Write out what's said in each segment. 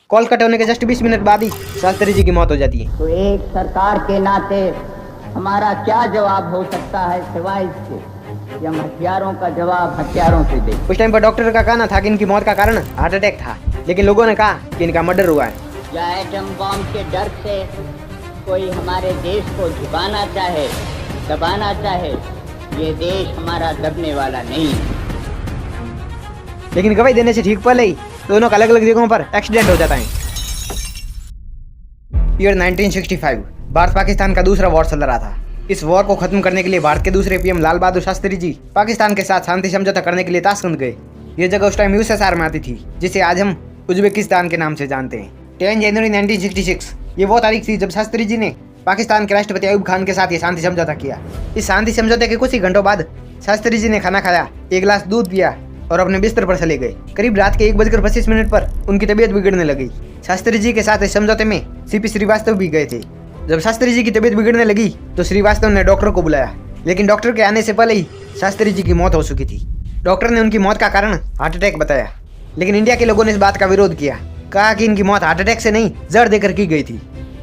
Call cut होने के just 20 minute बाद ही शास्त्री जी की मौत हो जाती है। तो एक सरकार के नाते हमारा क्या जवाब हो सकता है सिवाय इसके कि हम हथियारों का जवाब हथियारों से दें। उस टाइम पर डॉक्टर का कहना था कि इनकी मौत का कारण हार्ट अटैक था, लेकिन लोगों ने कहा कि इनका मर्डर हुआ है। या एटम बम के डर से कोई हमारे देश को झुकाना चाहे, दबाना चाहे, ये देश हमारा दबने वाला नहीं। लेकिन गवाही देने से ठीक पहले ही दोनों का अलग अलग जगहों पर एक्सीडेंट हो जाता है। ईयर 1965 भारत पाकिस्तान का दूसरा वॉर चल रहा था। इस वॉर को खत्म करने के लिए भारत के दूसरे पीएम लाल बहादुर शास्त्री जी पाकिस्तान के साथ शांति समझौता करने के लिए ताशकंद गए। ये जगह उस टाइम यूएसएसआर में आती थी, जिसे आज हम उज्बेकिस्तान के नाम से जानते हैं। 10 जनवरी 1966 ये वो तारीख थी जब शास्त्री जी ने पाकिस्तान के राष्ट्रपति अयूब खान के साथ ये शांति समझौता किया। इस शांति समझौते के कुछ ही घंटों बाद शास्त्री जी ने खाना खाया, एक गिलास दूध पिया और अपने बिस्तर पर चले गए। करीब रात के 1:25 पर उनकी तबीयत बिगड़ने लगी। शास्त्री जी के साथ इस समझौते में सीपी श्रीवास्तव भी गए थे। जब शास्त्री जी की तबीयत बिगड़ने लगी तो श्रीवास्तव ने डॉक्टर को बुलाया, लेकिन डॉक्टर के आने से पहले ही शास्त्री जी की मौत हो चुकी थी। डॉक्टर ने उनकी मौत का कारण हार्ट अटैक बताया, लेकिन इंडिया के लोगों ने इस बात का विरोध किया, कहा कि इनकी मौत हार्ट अटैक से नहीं जहर देकर की गई थी।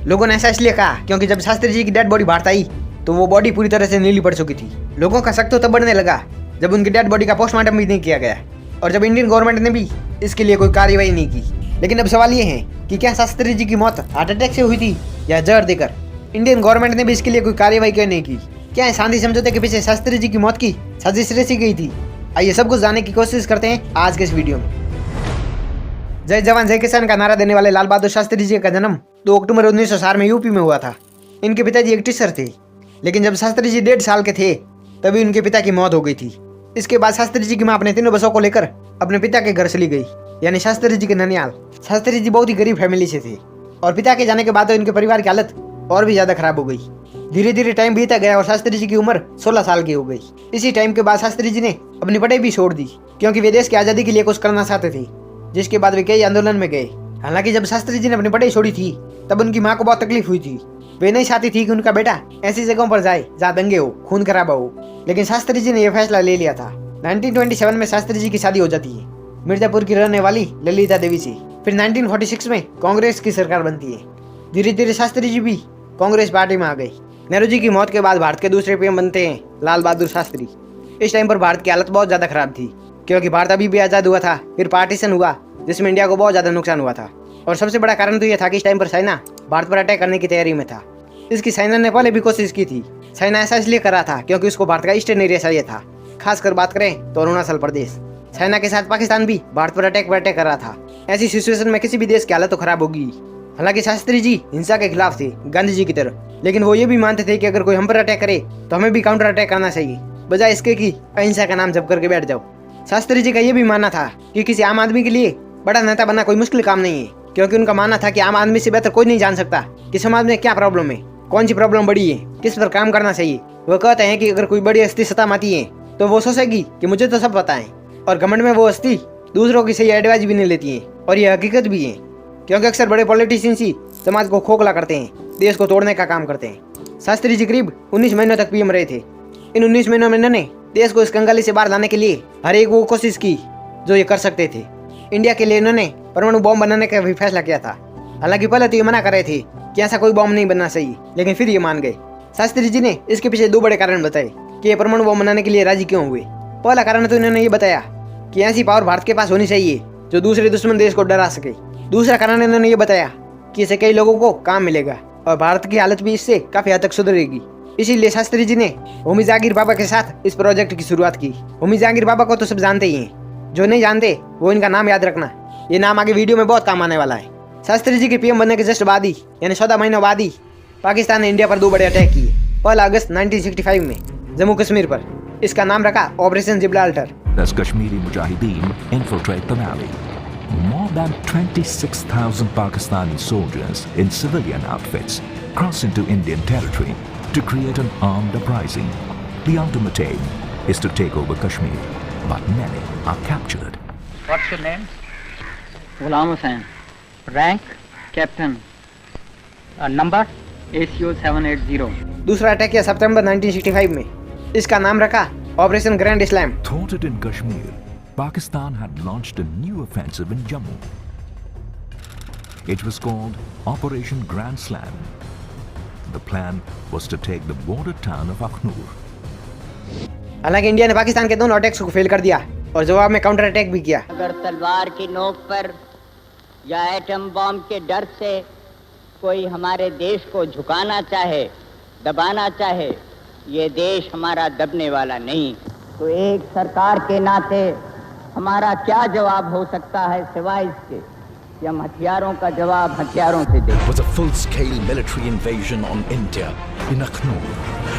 लोगों ने ऐसा इसलिए कहा क्योंकि जब शास्त्री जी की डेड बॉडी भारत आई तो वो बॉडी पूरी तरह से नीली पड़ चुकी थी। लोगों का शक तो तब बढ़ने लगा जब उनकी डेड बॉडी का पोस्टमार्टम भी नहीं किया गया और जब इंडियन गवर्नमेंट ने भी इसके लिए कोई कार्रवाई नहीं की। लेकिन अब सवाल ये है कि क्या शास्त्री जी की मौत हार्ट अटैक से हुई थी या जहर देकर? इंडियन गवर्नमेंट ने भी इसके लिए कोई कार्रवाई क्यों नहीं की? क्या शांति समझौते के पीछे शास्त्री जी की मौत की साजिश रची गई थी? आइए सब कुछ जानने की कोशिश करते हैं आज के इस वीडियो में। जय जवान जय किसान का नारा देने वाले लाल बहादुर शास्त्री जी का जन्म 2 अक्टूबर 1960 में यूपी में हुआ था। इनके पिताजी एक टीचर थे, लेकिन जब शास्त्री जी 1.5 साल के थे तभी उनके पिता की मौत हो गई थी। इसके बाद शास्त्री जी की मां अपने तीनों बच्चों को लेकर अपने पिता के घर चली गई, यानी शास्त्री जी के ननियाल। शास्त्री जी बहुत ही गरीब फैमिली से थे और पिता के जाने के बाद तो इनके परिवार की हालत और भी ज्यादा खराब हो गई। धीरे धीरे टाइम बीता गया और शास्त्री जी की उम्र 16 साल की हो गई। इसी टाइम के बाद शास्त्री जी ने अपनी पढ़ाई भी छोड़ दी क्योंकि वे देश की आजादी के लिए कुछ करना चाहते थे, जिसके बाद वे कई आंदोलन में गए। हालांकि जब शास्त्री जी ने अपनी पढ़ाई छोड़ी थी तब उनकी मां को बहुत तकलीफ हुई थी। वे नहीं चाहती थी कि उनका बेटा ऐसी जगहों पर जाए जहाँ दंगे हो, खून खराबा हो, लेकिन शास्त्री जी ने यह फैसला ले लिया था। 1927 में शास्त्री जी की शादी हो जाती है मिर्जापुर की रहने वाली ललिता देवी से। फिर 1946 में कांग्रेस की सरकार बनती है। धीरे धीरे शास्त्री जी भी कांग्रेस पार्टी में आ गए। नेहरू जी की मौत के बाद भारत के दूसरे पीएम बनते हैं लाल बहादुर शास्त्री। इस टाइम पर भारत की हालत बहुत ज्यादा खराब थी क्योंकि भारत अभी भी आजाद हुआ था। फिर पार्टीशन हुआ जिसमें इंडिया को बहुत ज्यादा नुकसान हुआ था और सबसे बड़ा कारण तो यह था कि इस टाइम पर चाइना भारत पर अटैक करने की तैयारी में था। इसकी चाइना ने पहले भी कोशिश की थी। चाइना ऐसा इसलिए कर रहा था क्योंकि उसको भारत का ईस्टर्न एरिया चाहिए था, खासकर बात करें तो अरुणाचल प्रदेश। चाइना के साथ पाकिस्तान भी भारत पर अटैक कर रहा था। ऐसी सिचुएशन में किसी भी देश की हालत तो खराब होगी। हालांकि शास्त्री जी हिंसा के खिलाफ थे, गांधी जी की तरह, लेकिन वो ये भी मानते थे कि अगर कोई हम पर अटैक करे तो हमें भी काउंटर अटैक करना चाहिए, बजाय इसके कि अहिंसा का नाम जप करके बैठ जाओ। शास्त्री जी का ये भी मानना था कि किसी आम आदमी के लिए बड़ा नेता बनना कोई मुश्किल काम नहीं है, क्योंकि उनका मानना था कि आम आदमी से बेहतर कोई नहीं जान सकता कि समाज में क्या प्रॉब्लम है, कौन सी प्रॉब्लम बड़ी है, किस पर काम करना चाहिए। वो कहते हैं कि अगर कोई बड़ी हस्ती सत्ता में आती है तो वो सोचेगी कि मुझे तो सब पता है, और घमंड में वो हस्ती दूसरों की सही एडवाइस भी नहीं लेती है। और ये हकीकत भी है क्योंकि अक्सर बड़े पॉलिटिशियंस ही समाज को खोखला करते हैं, देश को तोड़ने का काम करते हैं। शास्त्री जी करीब 19 महीनों तक पीएम रहे थे। इन 19 महीनों में इन्होंने देश को इस कंगाली से बाहर लाने के लिए हर एक वो कोशिश की जो ये कर सकते थे। इंडिया के लिए इन्होंने परमाणु बॉम्ब बनाने का भी फैसला किया था। हालांकि पहले तो ये मना कर रहे थे कि ऐसा कोई बॉम्ब नहीं बनना चाहिए, लेकिन फिर ये मान गए। शास्त्री जी ने इसके पीछे 2 बड़े कारण बताए कि ये परमाणु बॉम्ब बनाने के लिए राजी क्यों हुए। पहला कारण तो इन्होंने ये बताया कि ऐसी पावर भारत के पास होनी चाहिए जो दूसरे दुश्मन देश को डरा सके। दूसरा कारण इन्होंने ये बताया कि इससे कई लोगों को काम मिलेगा और भारत की हालत भी इससे काफी हद तक सुधरेगी। इसीलिए शास्त्री जी ने होमी जहांगीर बाबा के साथ इस प्रोजेक्ट की शुरुआत की। होमी जहांगीर बाबा को तो सब जानते ही हैं, जो नहीं जानते वो इनका नाम याद रखना, ये नाम आगे वीडियो में बहुत काम आने वाला है। शास्त्री जी के पीएम बनने के जस्ट बाद ही, यानी 14 महीनों बाद ही, पाकिस्तान ने इंडिया पर 2 बड़े अटैक किए। 1 अगस्त 1965 में जम्मू कश्मीर पर। इसका नाम रखा operation Gibraltar. As Kashmiri Mujahideen infiltrate the valley, more than 26,000 Pakistani soldiers in civilian outfits cross into Indian territory to create an armed uprising. The ultimate aim is to take over Kashmir, but many are captured. What's your name? Ghulam Hussain. Rank? Captain. Number? ACO 780. दूसरा attack किया सितंबर 1965 में। इसका नाम रखा operation grand Islam. Thwarted in Kashmir, Pakistan had launched a new offensive in Jammu. It was called Operation Grand Slam. The plan was to take the border town of Akhnur. हालांकि India ने पाकिस्तान के दोनों attacks को fail कर दिया और जवाब में काउंटर अटैक भी किया। अगर तलवार की नोक पर या एटम बम के डर से कोई हमारे देश को झुकाना चाहे, दबाना चाहे, ये देश हमारा दबने वाला नहीं। तो एक सरकार के नाते हमारा क्या जवाब हो सकता है सिवाय इसके कि हम हथियारों का जवाब हथियारों से दें। Was a full-scale military invasion on India in Akhnur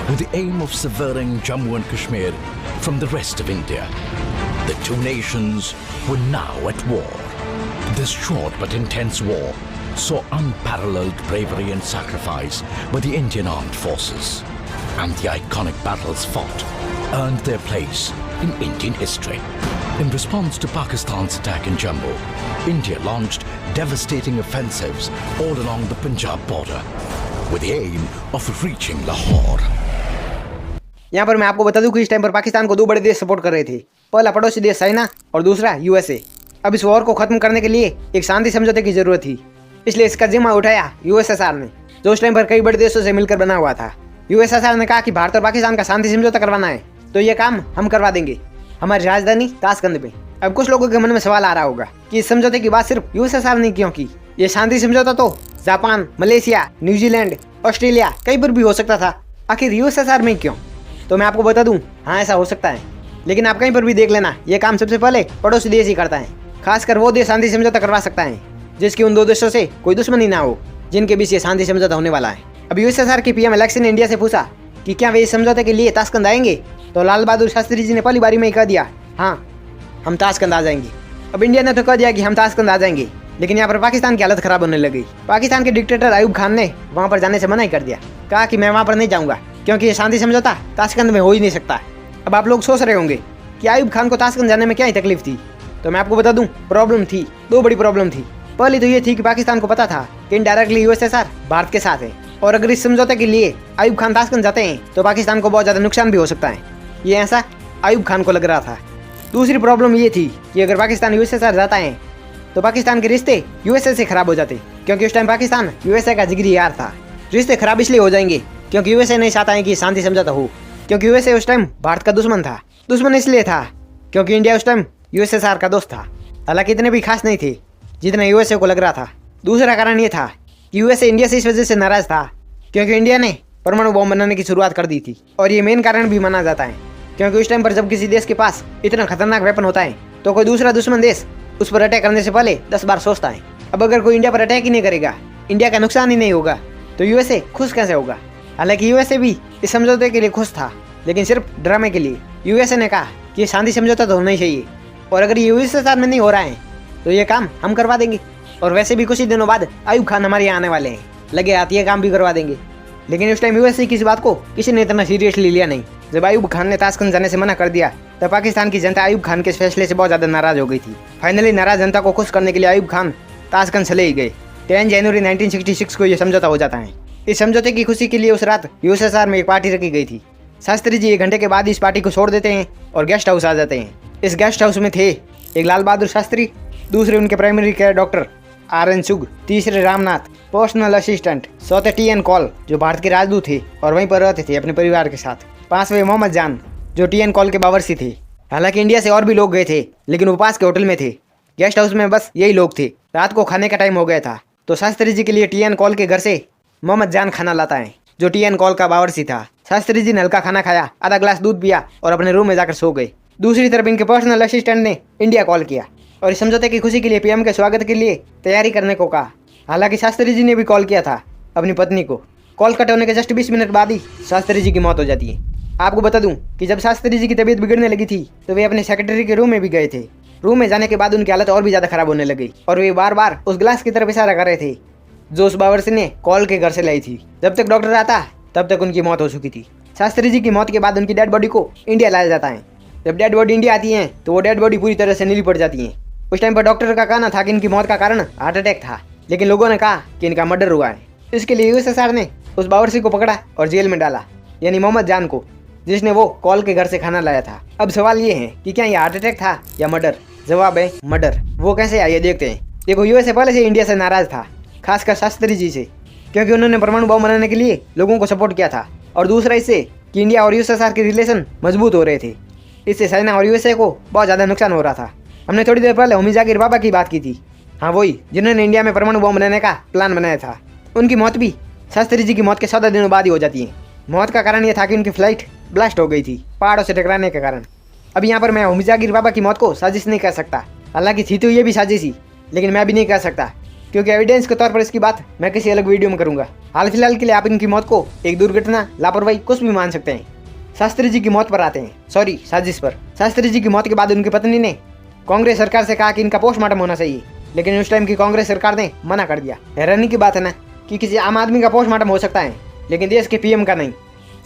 with the aim of severing Jammu and Kashmir from the rest of India. The two nations were now at war. This short but intense war saw unparalleled bravery and sacrifice by the Indian armed forces, and the iconic battles fought earned their place in Indian history. In response to Pakistan's attack in Jammu, India launched devastating offensives all along the Punjab border with the aim of reaching Lahore. यहाँ पर मैं आपको बता दूं कि इस time पर पाकिस्तान को दो बड़े देश सपोर्ट कर रहे थे। पहला पड़ोसी देश चाइना और दूसरा यूएसए। अब इस वॉर को खत्म करने के लिए एक शांति समझौते की जरूरत थी, इसलिए इसका जिम्मा उठाया यूएसएसआर ने, जो उस टाइम पर कई बड़े देशों से मिलकर बना हुआ था। यूएसएसआर ने कहा कि भारत और पाकिस्तान का शांति समझौता करवाना है तो ये काम हम करवा देंगे हमारी राजधानी ताशकंद में। अब कुछ लोगों के मन में सवाल आ रहा होगा कि इस समझौते की बात सिर्फ यूएसएसआर ने क्यों की? ये शांति समझौता तो जापान, मलेशिया, न्यूजीलैंड, ऑस्ट्रेलिया कहीं पर भी हो सकता था, आखिर यूएसएसआर में क्यों? तो मैं आपको बता दूं, हाँ ऐसा हो सकता है, लेकिन आप कहीं पर भी देख लेना, ये काम सबसे पहले पड़ोसी देश ही करता है। खासकर वो देश शांति समझौता करवा सकता है जिसकी उन दो देशों से कोई दुश्मनी ना हो, जिनके बीच ये शांति समझौता होने वाला है। अब यूएसएसआर के पीएम एलेक्स ने इंडिया से पूछा कि क्या वे इस समझौते के लिए ताशकंद आएंगे, तो लाल बहादुर शास्त्री जी ने पहली बारी में ही कह दिया, हाँ हम ताशकंद आ जाएंगे। अब इंडिया ने तो कह दिया कि हम ताशकंद आ जाएंगे, लेकिन यहाँ पर पाकिस्तान की हालत खराब होने लगी। पाकिस्तान के डिक्टेटर अयूब खान ने वहाँ पर जाने से मना ही कर दिया, कहा कि मैं वहाँ पर नहीं जाऊँगा क्योंकि ये शांति समझौता ताशकंद में हो ही नहीं सकता। अब आप लोग सोच रहे होंगे कि अयूब खान को ताशकंद जाने में क्या ही तकलीफ थी, तो मैं आपको बता दूं, प्रॉब्लम थी, दो बड़ी प्रॉब्लम थी। पहली तो ये थी कि पाकिस्तान को पता था कि इनडायरेक्टली यूएसएसआर भारत के साथ है, और अगर इस समझौते के लिए अयूब खान ताशकंद जाते हैं तो पाकिस्तान को बहुत ज़्यादा नुकसान भी हो सकता है, ये ऐसा अयूब खान को लग रहा था। दूसरी प्रॉब्लम ये थी कि अगर पाकिस्तान यूएसएसआर जाता है तो पाकिस्तान के रिश्ते यूएसए से खराब हो जाते, क्योंकि उस टाइम पाकिस्तान यूएसए का जिगरी यार था। रिश्ते खराब इसलिए हो जाएंगे क्योंकि यूएसए नहीं चाहता है कि शांति समझौता हो, क्योंकि यूएसए उस टाइम भारत का दुश्मन था। दुश्मन इसलिए था क्योंकि इंडिया उस टाइम यूएसएसआर का दोस्त था, हालांकि इतने भी खास नहीं थे जितना यूएसए को लग रहा था। दूसरा कारण ये था कि यूएसए इंडिया से इस वजह से नाराज था क्योंकि इंडिया ने परमाणु बम बनाने की शुरुआत कर दी थी, और ये मेन कारण भी माना जाता है क्योंकि उस टाइम पर जब किसी देश के पास इतना खतरनाक वेपन होता है तो कोई दूसरा दुश्मन देश उस पर अटैक करने से पहले 10 बार सोचता है। अब अगर कोई इंडिया पर अटैक ही नहीं करेगा, इंडिया का नुकसान ही नहीं होगा, तो यूएसए खुश कैसे होगा? हालांकि यूएसए भी इस समझौते के लिए खुश था, लेकिन सिर्फ ड्रामे के लिए। यूएसए ने कहा कि ये शांति समझौता तो होना ही चाहिए, और अगर ये यूएसएसआर में नहीं हो रहा है तो ये काम हम करवा देंगे। और वैसे भी कुछ ही दिनों बाद अयूब खान हमारे यहाँ आने वाले हैं, लगे हाथ ये काम भी करवा देंगे। लेकिन उस टाइम यूएसए की इस बात को किसी ने इतना सीरियसली लिया नहीं। जब अयूब खान ने ताशकंद जाने से मना कर दिया तब पाकिस्तान की जनता अयूब खान के इस फैसले से बहुत ज़्यादा नाराज हो गई थी। फाइनली नाराज जनता को खुश करने के लिए अयूब खान ताशकंद चले ही गए। 10 जनवरी 1966 को यह समझौता हो जाता है। इस समझौते की खुशी के लिए उस रात यूएसएसआर में एक पार्टी रखी गई थी। शास्त्री जी 1 घंटे के बाद इस पार्टी को छोड़ देते हैं और गेस्ट हाउस आ जाते हैं। इस गेस्ट हाउस में थे एक लाल बहादुर शास्त्री, दूसरे उनके प्राइमरी केयर डॉक्टर RN चुग, तीसरे रामनाथ, पर्सनल असिस्टेंट, चौथे TN कॉल जो भारत के राजदूत थे और वहीं पर रहते थे अपने परिवार के साथ, 5वें मोहम्मद जान जो TN कॉल के बावर्ची थे। हालांकि इंडिया से और भी लोग गए थे, लेकिन वो पास के होटल में थे। गेस्ट हाउस में बस यही लोग थे। रात को खाने का टाइम हो गया था, तो शास्त्री जी के लिए TN कॉल के घर से मोहम्मद जान खाना लाता है जो TN कॉल का बावर्ची था। शास्त्री जी ने हल्का खाना खाया, आधा ग्लास दूध पिया और अपने रूम में जाकर सो गए। दूसरी तरफ इनके पर्सनल असिस्टेंट ने इंडिया कॉल किया और इस समझौते की खुशी के लिए पीएम के स्वागत के लिए तैयारी करने को कहा। हालांकि शास्त्री जी ने भी कॉल किया था अपनी पत्नी को। कॉल कट होने के जस्ट 20 मिनट बाद ही शास्त्री जी की मौत हो जाती है। आपको बता दूं कि जब शास्त्री जी की तबीयत बिगड़ने लगी थी तो वे अपने सेक्रेटरी के रूम में भी गए थे। रूम में जाने के बाद उनकी हालत और भी ज़्यादा खराब होने लगी और वे बार बार उस गिलास की तरफ इशारा कर रहे थे जो उस बावर्ची ने कॉल के घर से लाई थी। जब तक डॉक्टर आता तब तक उनकी मौत हो चुकी थी। शास्त्री जी की मौत के बाद उनकी डेड बॉडी को इंडिया लाया जाता है। जब डेड बॉडी इंडिया आती है तो वो डेड बॉडी पूरी तरह से नीली पड़ जाती है। उस टाइम पर डॉक्टर का कहना था कि इनकी मौत का कारण हार्ट अटैक था, लेकिन लोगों ने कहा कि इनका मर्डर हुआ है। इसके लिए यूएसएसआर ने उस बावर्ची को पकड़ा और जेल में डाला, यानी मोहम्मद जान को, जिसने वो कॉल के घर से खाना लाया था। अब सवाल ये है कि क्या ये हार्ट अटैक था या मर्डर? जवाब है मर्डर। वो कैसे आइए देखते हैं। देखो यूएसए पहले से इंडिया से नाराज था, खासकर शास्त्री जी से, क्योंकि उन्होंने परमाणु बम बनाने के लिए लोगों को सपोर्ट किया था। और दूसरा इससे कि इंडिया और यूएसएसआर के रिलेशन मजबूत हो रहे थे। इससे चाइना और यूएसए को बहुत ज़्यादा नुकसान हो रहा था। हमने थोड़ी देर पहले होमी जाकिर बाबा की बात की थी। हाँ वही, जिन्होंने इंडिया में परमाणु बम बनाने का प्लान बनाया था। उनकी मौत भी शास्त्री जी की मौत के 14 दिनों बाद ही हो जाती है। मौत का कारण यह था कि उनकी फ्लाइट ब्लास्ट हो गई थी पहाड़ों से टकराने के कारण। अब यहाँ पर मैं होमी जाकिर बाबा की मौत को साजिश नहीं कह सकता, हालांकि थी तो ये भी साजिश ही, लेकिन मैं भी नहीं कह सकता क्योंकि एविडेंस के तौर पर इसकी बात मैं किसी अलग वीडियो में करूंगा। हाल फिलहाल के लिए आप इनकी मौत को एक दुर्घटना, लापरवाही, कुछ भी मान सकते हैं। शास्त्री जी की मौत पर आते हैं, सॉरी साजिश पर। शास्त्री जी की मौत के बाद उनकी पत्नी ने कांग्रेस सरकार से कहा कि इनका पोस्टमार्टम होना चाहिए, लेकिन उस टाइम की कांग्रेस सरकार ने मना कर दिया। हैरानी की बात है ना कि किसी आम आदमी का पोस्टमार्टम हो सकता है, लेकिन देश के पीएम का नहीं।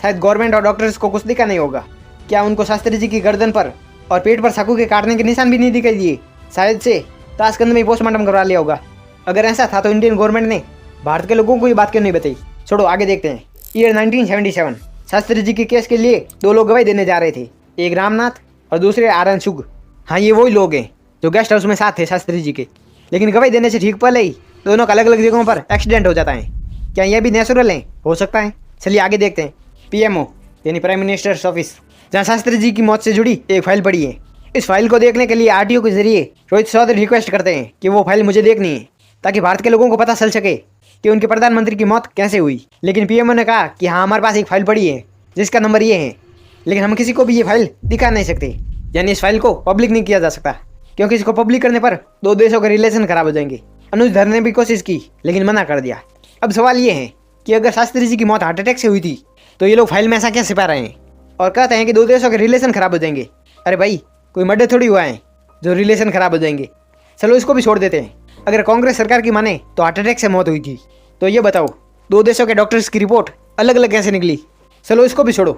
शायद गवर्नमेंट और डॉक्टर्स को कुछ दिखा नहीं होगा। क्या उनको शास्त्री जी की गर्दन पर और पेट पर चाकू के काटने के निशान भी नहीं दिखाई दिए? शायद से ताशकंद में पोस्टमार्टम करवा लिया होगा। अगर ऐसा था तो इंडियन गवर्नमेंट ने भारत के लोगों को ये बात क्यों नहीं बताई? छोड़ो, आगे देखते हैं। ईयर 1977 शास्त्री जी के केस के लिए 2 लोग गवाही देने जा रहे थे, एक रामनाथ और दूसरे आरएन शुग। हाँ, ये वही लोग हैं जो गेस्ट हाउस में साथ थे शास्त्री जी के। लेकिन गवाही देने से ठीक पहले ही दोनों का अलग अलग जगहों पर एक्सीडेंट हो जाता है। क्या यह भी नेचुरल है? हो सकता है। चलिए आगे देखते हैं। पीएमओ यानी प्राइम मिनिस्टर्स ऑफिस, जहाँ शास्त्री जी की मौत से जुड़ी एक फाइल पड़ी है। इस फाइल को देखने के लिए आरटीओ के जरिए रोहित चौधरी रिक्वेस्ट करते हैं कि वो फाइल मुझे देखनी है, ताकि भारत के लोगों को पता चल सके कि उनके प्रधानमंत्री की मौत कैसे हुई। लेकिन पीएमओ ने कहा कि हाँ, हमारे पास एक फाइल पड़ी है जिसका नंबर ये है, लेकिन हम किसी को भी ये फाइल दिखा नहीं सकते। यानी इस फाइल को पब्लिक नहीं किया जा सकता, क्योंकि इसको पब्लिक करने पर 2 देशों के रिलेशन खराब हो जाएंगे। अनुज धर ने भी कोशिश की, लेकिन मना कर दिया। अब सवाल ये है कि अगर शास्त्री जी की मौत हार्ट अटैक से हुई थी तो ये लोग फाइल में ऐसा क्या छिपा रहे हैं और कहते हैं कि 2 देशों के रिलेशन खराब हो जाएंगे? अरे भाई, कोई मर्डर थोड़ी हुआ है जो रिलेशन खराब हो जाएंगे। चलो इसको भी छोड़ देते हैं। अगर कांग्रेस सरकार की माने तो हार्ट अटैक से मौत हुई थी, तो ये बताओ 2 देशों के डॉक्टर्स की रिपोर्ट अलग अलग कैसे निकली? चलो इसको भी छोड़ो।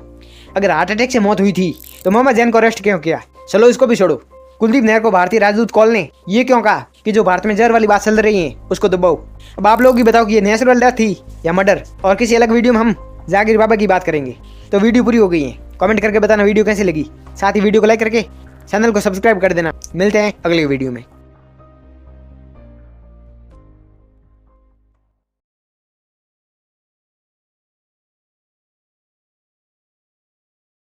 अगर हार्ट अटैक से मौत हुई थी तो मोहम्मद जैन को अरेस्ट क्यों किया? चलो इसको भी छोड़ो। कुलदीप नैयर को भारतीय राजदूत कॉल ने ये क्यों कहा कि जो भारत में जहर वाली बात चल रही है उसको दबाओ? अब आप लोग ही बताओ कि ये नेचुरल डेथ थी या मर्डर? और किसी अलग वीडियो में हम जाकिर बाबा की बात करेंगे। तो वीडियो पूरी हो गई है। कमेंट करके बताना वीडियो कैसी लगी। साथ ही वीडियो को लाइक करके चैनल को सब्सक्राइब कर देना। मिलते हैं अगली वीडियो में।